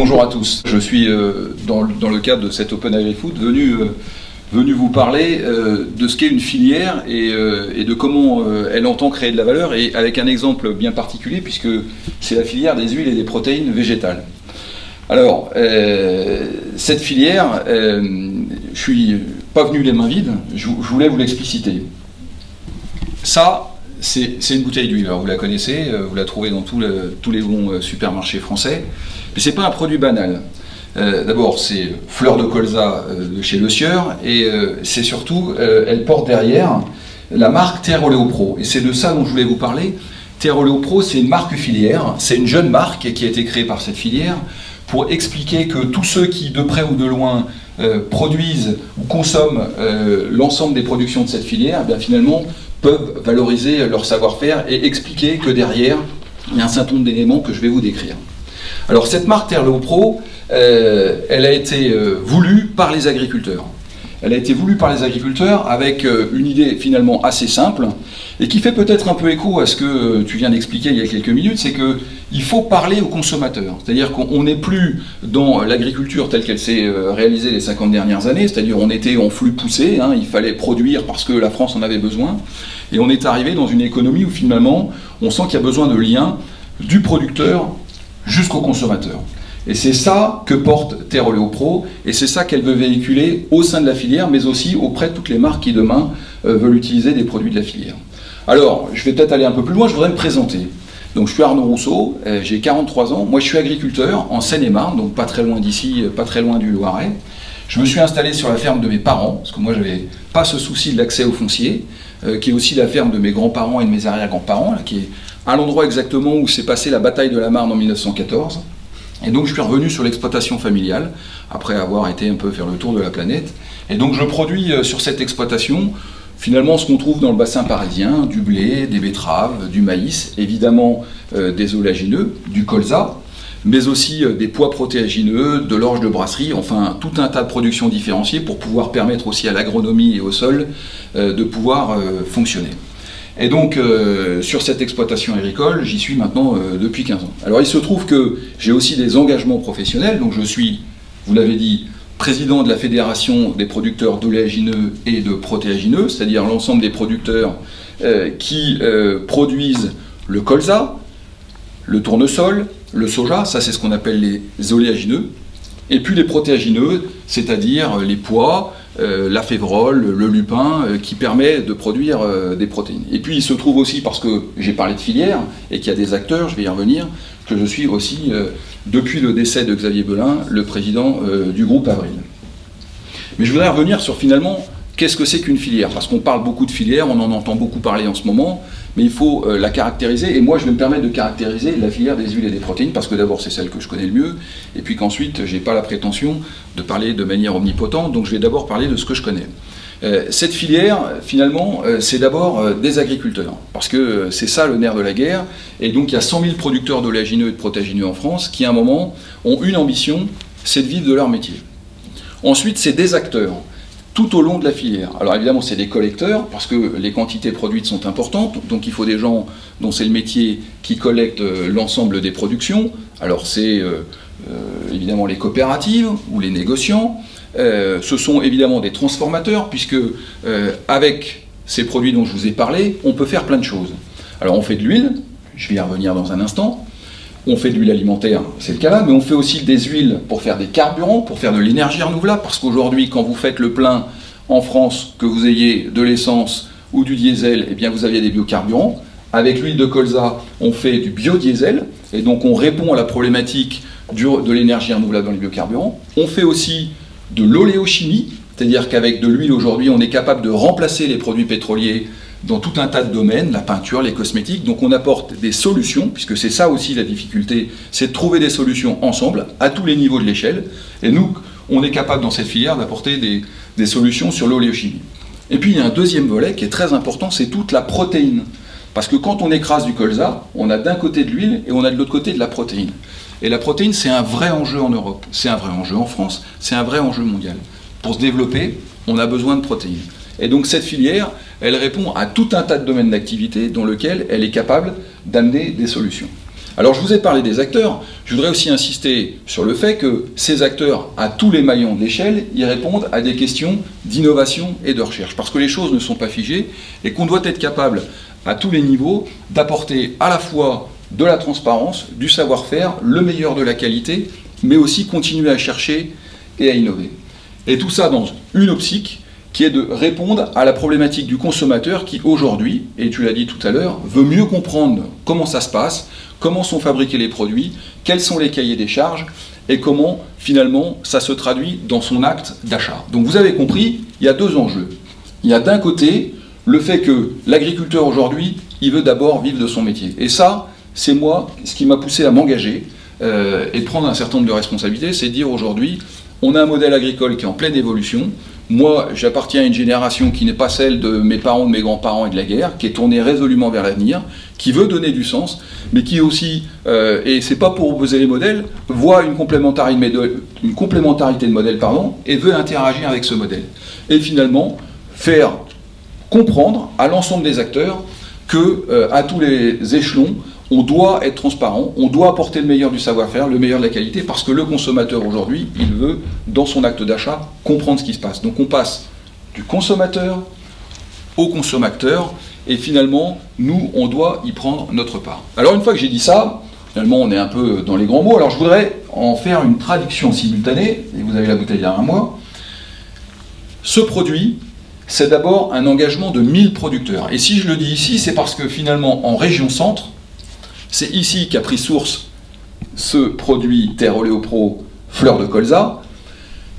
bonjour à tous. Je suis dans le cadre de cet Open Agri-Food venu vous parler de ce qu'est une filière et de comment elle entend créer de la valeur, et avec un exemple bien particulier puisque c'est la filière des huiles et des protéines végétales. Alors, cette filière, je suis pas venu les mains vides, je voulais vous l'expliciter. Ça, c'est une bouteille d'huile, vous la connaissez, vous la trouvez dans tous les bons supermarchés français, mais c'est pas un produit banal. D'abord, c'est fleur de colza de chez Le Sieur, et c'est surtout, elle porte derrière la marque Terre Oléo Pro, et c'est de ça dont je voulais vous parler. Terre Oléo Pro, c'est une marque filière, c'est une jeune marque qui a été créée par cette filière pour expliquer que tous ceux qui, de près ou de loin, produisent ou consomment l'ensemble des productions de cette filière, eh bien, finalement, peuvent valoriser leur savoir-faire et expliquer que derrière, il y a un certain nombre d'éléments que je vais vous décrire. Alors, cette marque Terre Oléo Pro, elle a été voulue par les agriculteurs. Elle a été voulue par les agriculteurs avec une idée finalement assez simple et qui fait peut-être un peu écho à ce que tu viens d'expliquer il y a quelques minutes, c'est qu'il faut parler aux consommateurs. C'est-à-dire qu'on n'est plus dans l'agriculture telle qu'elle s'est réalisée les 50 dernières années, c'est-à-dire on était en flux poussé, hein, il fallait produire parce que la France en avait besoin, et on est arrivé dans une économie où finalement on sent qu'il y a besoin de liens du producteur jusqu'au consommateur. Et c'est ça que porte Terre Oléo Pro, et c'est ça qu'elle veut véhiculer au sein de la filière, mais aussi auprès de toutes les marques qui demain veulent utiliser des produits de la filière. Alors, je vais peut-être aller un peu plus loin, je voudrais me présenter. Donc je suis Arnaud Rousseau, j'ai 43 ans, moi je suis agriculteur en Seine-et-Marne, donc pas très loin d'ici, pas très loin du Loiret. Je me suis installé sur la ferme de mes parents, parce que moi je n'avais pas ce souci de l'accès au foncier, qui est aussi la ferme de mes grands-parents et de mes arrière-grands-parents, qui est à l'endroit exactement où s'est passée la bataille de la Marne en 1914. Et donc je suis revenu sur l'exploitation familiale, après avoir été un peu faire le tour de la planète. Et donc je produis sur cette exploitation, finalement ce qu'on trouve dans le bassin parisien, du blé, des betteraves, du maïs, évidemment des oléagineux, du colza, mais aussi des pois protéagineux, de l'orge de brasserie, enfin tout un tas de productions différenciées pour pouvoir permettre aussi à l'agronomie et au sol de pouvoir fonctionner. Et donc, sur cette exploitation agricole, j'y suis maintenant depuis 15 ans. Alors, il se trouve que j'ai aussi des engagements professionnels. Donc, je suis, vous l'avez dit, président de la Fédération des producteurs d'oléagineux et de protéagineux, c'est-à-dire l'ensemble des producteurs qui produisent le colza, le tournesol, le soja, ça c'est ce qu'on appelle les oléagineux, et puis les protéagineux, c'est-à-dire les pois, la févrole, le lupin, qui permet de produire des protéines. Et puis il se trouve aussi, parce que j'ai parlé de filière, et qu'il y a des acteurs, je vais y revenir, que je suis aussi, depuis le décès de Xavier Belin, le président du groupe Avril. Mais je voudrais revenir sur finalement, qu'est-ce que c'est qu'une filière? Parce qu'on parle beaucoup de filière, on en entend beaucoup parler en ce moment, mais il faut la caractériser, et moi je vais me permettre de caractériser la filière des huiles et des protéines, parce que d'abord c'est celle que je connais le mieux, et puis qu'ensuite j'ai pas la prétention de parler de manière omnipotente, donc je vais d'abord parler de ce que je connais. Cette filière, finalement, c'est d'abord des agriculteurs, parce que c'est ça le nerf de la guerre, et donc il y a 100 000 producteurs d'oléagineux et de protéagineux en France, qui à un moment ont une ambition, c'est de vivre de leur métier. Ensuite, c'est des acteurs, tout au long de la filière. Alors évidemment, c'est des collecteurs, parce que les quantités produites sont importantes, donc il faut des gens dont c'est le métier qui collectent l'ensemble des productions. Alors c'est évidemment les coopératives ou les négociants, ce sont évidemment des transformateurs, puisque avec ces produits dont je vous ai parlé, on peut faire plein de choses. Alors on fait de l'huile, je vais y revenir dans un instant. On fait de l'huile alimentaire, c'est le cas là, mais on fait aussi des huiles pour faire des carburants, pour faire de l'énergie renouvelable, parce qu'aujourd'hui, quand vous faites le plein en France, que vous ayez de l'essence ou du diesel, eh bien vous avez des biocarburants. Avec l'huile de colza, on fait du biodiesel, et donc on répond à la problématique de l'énergie renouvelable dans les biocarburants. On fait aussi de l'oléochimie, c'est-à-dire qu'avec de l'huile aujourd'hui, on est capable de remplacer les produits pétroliers dans tout un tas de domaines, la peinture, les cosmétiques. Donc on apporte des solutions, puisque c'est ça aussi la difficulté, c'est de trouver des solutions ensemble, à tous les niveaux de l'échelle. Et nous, on est capable dans cette filière d'apporter des solutions sur l'oléochimie. Et puis il y a un deuxième volet qui est très important, c'est toute la protéine. Parce que quand on écrase du colza, on a d'un côté de l'huile et on a de l'autre côté de la protéine. Et la protéine, c'est un vrai enjeu en Europe, c'est un vrai enjeu en France, c'est un vrai enjeu mondial. Pour se développer, on a besoin de protéines. Et donc cette filière, elle répond à tout un tas de domaines d'activité dans lesquels elle est capable d'amener des solutions. Alors je vous ai parlé des acteurs, je voudrais aussi insister sur le fait que ces acteurs, à tous les maillons de l'échelle, ils répondent à des questions d'innovation et de recherche, parce que les choses ne sont pas figées et qu'on doit être capable, à tous les niveaux, d'apporter à la fois de la transparence, du savoir-faire, le meilleur de la qualité, mais aussi continuer à chercher et à innover. Et tout ça dans une optique qui est de répondre à la problématique du consommateur qui aujourd'hui, et tu l'as dit tout à l'heure, veut mieux comprendre comment ça se passe, comment sont fabriqués les produits, quels sont les cahiers des charges, et comment finalement ça se traduit dans son acte d'achat. Donc vous avez compris, il y a deux enjeux. Il y a d'un côté le fait que l'agriculteur aujourd'hui, il veut d'abord vivre de son métier. Et ça, c'est moi, ce qui m'a poussé à m'engager et prendre un certain nombre de responsabilités, c'est de dire aujourd'hui, on a un modèle agricole qui est en pleine évolution. Moi, j'appartiens à une génération qui n'est pas celle de mes parents, de mes grands-parents et de la guerre, qui est tournée résolument vers l'avenir, qui veut donner du sens, mais qui aussi, et c'est pas pour opposer les modèles, voit une complémentarité de modèles, et veut interagir avec ce modèle. Et finalement, faire comprendre à l'ensemble des acteurs que, à tous les échelons, on doit être transparent, on doit apporter le meilleur du savoir-faire, le meilleur de la qualité, parce que le consommateur aujourd'hui, il veut, dans son acte d'achat, comprendre ce qui se passe. Donc on passe du consommateur au consommateur, et finalement, nous, on doit y prendre notre part. Alors une fois que j'ai dit ça, finalement on est un peu dans les grands mots, alors je voudrais en faire une traduction simultanée, et vous avez la bouteille derrière moi. Ce produit, c'est d'abord un engagement de 1000 producteurs. Et si je le dis ici, c'est parce que finalement, en région centre, c'est ici qu'a pris source ce produit Terre Oléopro Fleur de Colza.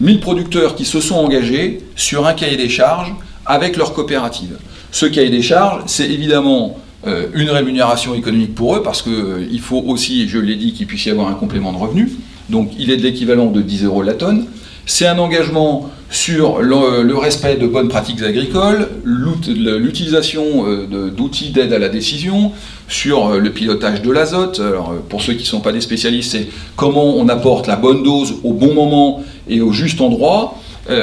1000 producteurs qui se sont engagés sur un cahier des charges avec leur coopérative. Ce cahier des charges, c'est évidemment une rémunération économique pour eux, parce qu'il faut aussi, je l'ai dit, qu'il puisse y avoir un complément de revenu. Donc il est de l'équivalent de 10 € la tonne. C'est un engagement sur le respect de bonnes pratiques agricoles, l'utilisation d'outils d'aide à la décision, sur le pilotage de l'azote. Alors, pour ceux qui ne sont pas des spécialistes, c'est comment on apporte la bonne dose au bon moment et au juste endroit,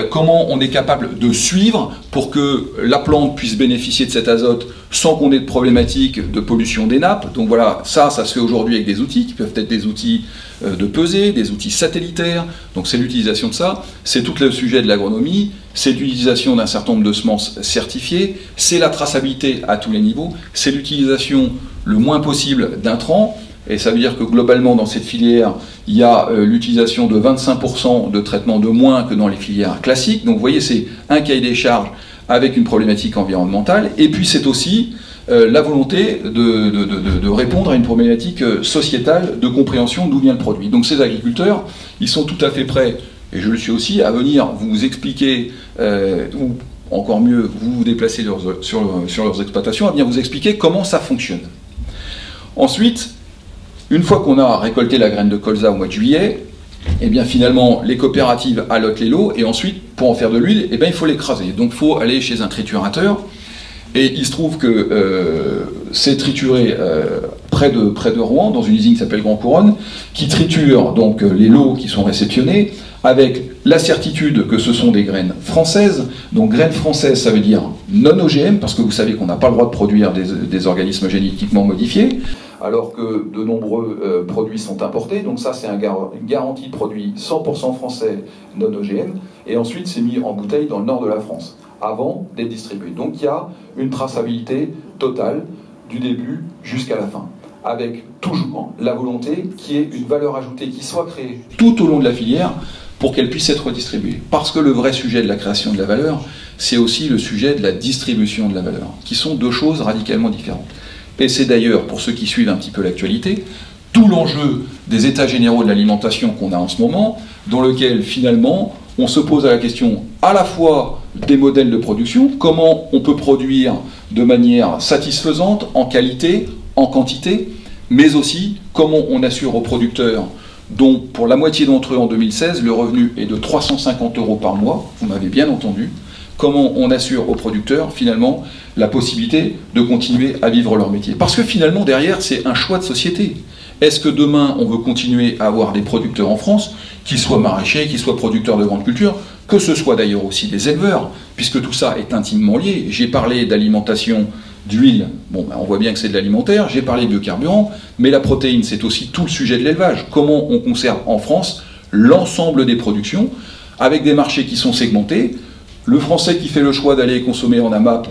comment on est capable de suivre pour que la plante puisse bénéficier de cet azote sans qu'on ait de problématiques de pollution des nappes. Donc voilà, ça se fait aujourd'hui avec des outils qui peuvent être des outils de pesée, des outils satellitaires. Donc c'est l'utilisation de ça, c'est tout le sujet de l'agronomie, c'est l'utilisation d'un certain nombre de semences certifiées, c'est la traçabilité à tous les niveaux, c'est l'utilisation le moins possible d'intrants. Et ça veut dire que globalement dans cette filière, il y a l'utilisation de 25% de traitement de moins que dans les filières classiques. Donc vous voyez, c'est un cahier des charges avec une problématique environnementale. Et puis c'est aussi la volonté de répondre à une problématique sociétale de compréhension d'où vient le produit. Donc ces agriculteurs, ils sont tout à fait prêts, et je le suis aussi, à venir vous expliquer, ou encore mieux, vous déplacer sur leurs exploitations, à venir vous expliquer comment ça fonctionne. Ensuite, une fois qu'on a récolté la graine de colza au mois de juillet, eh bien finalement les coopératives allotent les lots, et ensuite pour en faire de l'huile, eh bien, il faut l'écraser. Donc il faut aller chez un triturateur, et il se trouve que c'est trituré près de Rouen, dans une usine qui s'appelle Grand Couronne, qui triture donc les lots qui sont réceptionnés, avec la certitude que ce sont des graines françaises. Donc graines françaises, ça veut dire non OGM, parce que vous savez qu'on n'a pas le droit de produire des organismes génétiquement modifiés, alors que de nombreux produits sont importés. Donc ça, c'est une garantie de produit 100% français, non OGM, et ensuite c'est mis en bouteille dans le nord de la France, avant d'être distribué. Donc il y a une traçabilité totale du début jusqu'à la fin, avec toujours la volonté qu'il y ait une valeur ajoutée qui soit créée tout au long de la filière pour qu'elle puisse être redistribuée. Parce que le vrai sujet de la création de la valeur, c'est aussi le sujet de la distribution de la valeur, qui sont deux choses radicalement différentes. Et c'est d'ailleurs, pour ceux qui suivent un petit peu l'actualité, tout l'enjeu des états généraux de l'alimentation qu'on a en ce moment, dans lequel finalement on se pose à la question à la fois des modèles de production, comment on peut produire de manière satisfaisante, en qualité, en quantité, mais aussi comment on assure aux producteurs, dont pour la moitié d'entre eux en 2016, le revenu est de 350 € par mois, vous m'avez bien entendu, comment on assure aux producteurs finalement la possibilité de continuer à vivre leur métier. Parce que finalement derrière c'est un choix de société. Est-ce que demain on veut continuer à avoir des producteurs en France, qu'ils soient maraîchers, qu'ils soient producteurs de grandes cultures, que ce soit d'ailleurs aussi des éleveurs, puisque tout ça est intimement lié. J'ai parlé d'alimentation d'huile, bon, ben, on voit bien que c'est de l'alimentaire, j'ai parlé biocarburant, mais la protéine, c'est aussi tout le sujet de l'élevage. Comment on conserve en France l'ensemble des productions, avec des marchés qui sont segmentés. Le Français qui fait le choix d'aller consommer en AMAP,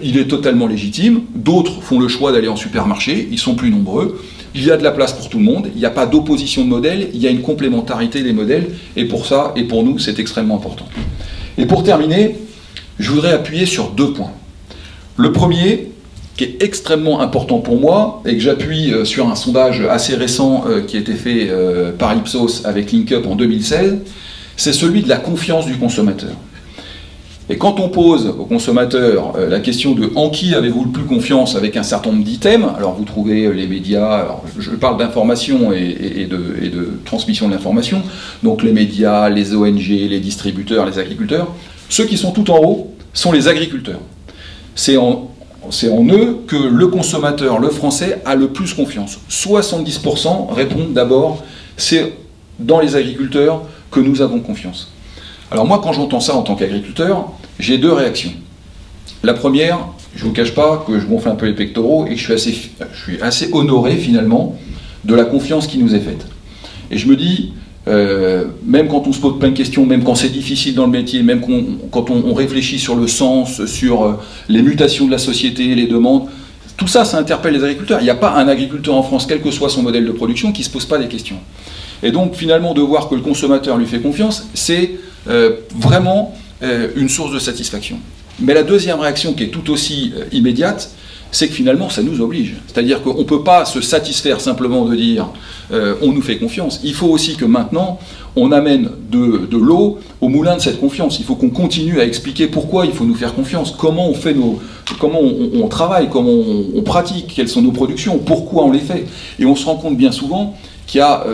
il est totalement légitime. D'autres font le choix d'aller en supermarché, ils sont plus nombreux. Il y a de la place pour tout le monde, il n'y a pas d'opposition de modèles, il y a une complémentarité des modèles, et pour ça, et pour nous, c'est extrêmement important. Et pour terminer, je voudrais appuyer sur 2 points. Le premier, qui est extrêmement important pour moi, et que j'appuie sur un sondage assez récent qui a été fait par Ipsos avec LinkUp en 2016, c'est celui de la confiance du consommateur. Et quand on pose au consommateur la question de en qui avez-vous le plus confiance avec un certain nombre d'items, alors vous trouvez les médias, alors je parle d'information et de transmission de l'information, donc les médias, les ONG, les distributeurs, les agriculteurs, ceux qui sont tout en haut sont les agriculteurs. C'est en eux que le consommateur, le français, a le plus confiance. 70% répondent d'abord, c'est dans les agriculteurs que nous avons confiance. Alors moi, quand j'entends ça en tant qu'agriculteur, j'ai 2 réactions. La première, je ne vous cache pas que je gonfle un peu les pectoraux et que je suis assez honoré finalement de la confiance qui nous est faite. Et je me dis, même quand on se pose plein de questions, même quand c'est difficile dans le métier, même quand on réfléchit sur le sens, sur les mutations de la société, les demandes, tout ça, ça interpelle les agriculteurs. Il n'y a pas un agriculteur en France, quel que soit son modèle de production, qui ne se pose pas des questions. Et donc finalement, de voir que le consommateur lui fait confiance, c'est vraiment une source de satisfaction. Mais la deuxième réaction, qui est tout aussi immédiate, c'est que finalement ça nous oblige. C'est-à-dire qu'on ne peut pas se satisfaire simplement de dire on nous fait confiance. Il faut aussi que maintenant on amène de l'eau au moulin de cette confiance. Il faut qu'on continue à expliquer pourquoi il faut nous faire confiance, comment on fait comment on travaille, comment on pratique, quelles sont nos productions, pourquoi on les fait. Et on se rend compte bien souvent qu'il y a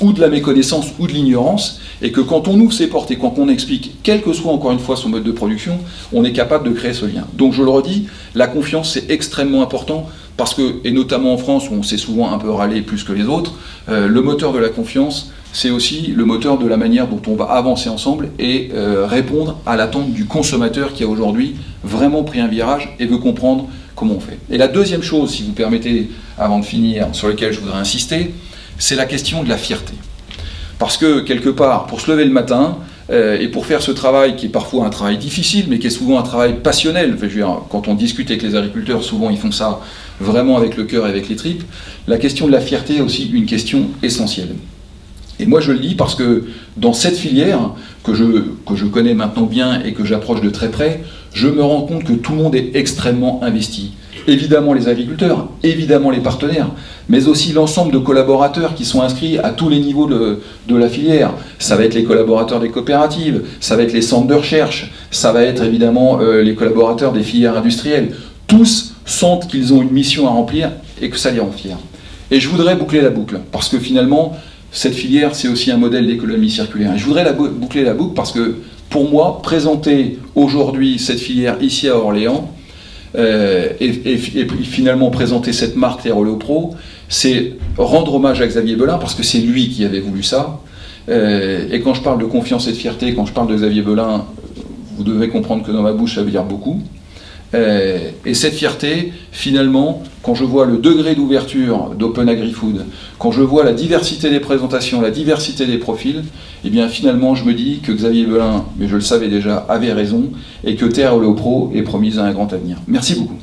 ou de la méconnaissance ou de l'ignorance, et que quand on ouvre ses portes et quand on explique, quel que soit encore une fois son mode de production, on est capable de créer ce lien. Donc je le redis, la confiance c'est extrêmement important, parce que, et notamment en France où on s'est souvent un peu râlé plus que les autres, le moteur de la confiance, c'est aussi le moteur de la manière dont on va avancer ensemble et répondre à l'attente du consommateur qui a aujourd'hui vraiment pris un virage et veut comprendre comment on fait. Et la deuxième chose, si vous permettez, avant de finir, sur laquelle je voudrais insister, c'est la question de la fierté. Parce que, quelque part, pour se lever le matin, et pour faire ce travail qui est parfois un travail difficile, mais qui est souvent un travail passionnel, enfin, je veux dire, quand on discute avec les agriculteurs, souvent ils font ça vraiment avec le cœur et avec les tripes, la question de la fierté est aussi une question essentielle. Et moi je le dis parce que dans cette filière, que je connais maintenant bien et que j'approche de très près, je me rends compte que tout le monde est extrêmement investi. Évidemment les agriculteurs, évidemment les partenaires, mais aussi l'ensemble de collaborateurs qui sont inscrits à tous les niveaux de la filière. Ça va être les collaborateurs des coopératives, ça va être les centres de recherche, ça va être évidemment les collaborateurs des filières industrielles. Tous sentent qu'ils ont une mission à remplir et que ça les rend fiers. Et je voudrais boucler la boucle, parce que finalement, cette filière, c'est aussi un modèle d'économie circulaire. Et je voudrais boucler la boucle parce que, pour moi, présenter aujourd'hui cette filière ici à Orléans, et finalement présenter cette marque Terre Oleo Pro, c'est rendre hommage à Xavier Belin, parce que c'est lui qui avait voulu ça. Et quand je parle de confiance et de fierté, quand je parle de Xavier Belin, vous devez comprendre que dans ma bouche, ça veut dire beaucoup. Et cette fierté, finalement, quand je vois le degré d'ouverture d'Open Agri-Food, quand je vois la diversité des présentations, la diversité des profils, et bien finalement je me dis que Xavier Belin, mais je le savais déjà, avait raison, et que Terre Oleo Pro est promise à un grand avenir. Merci beaucoup.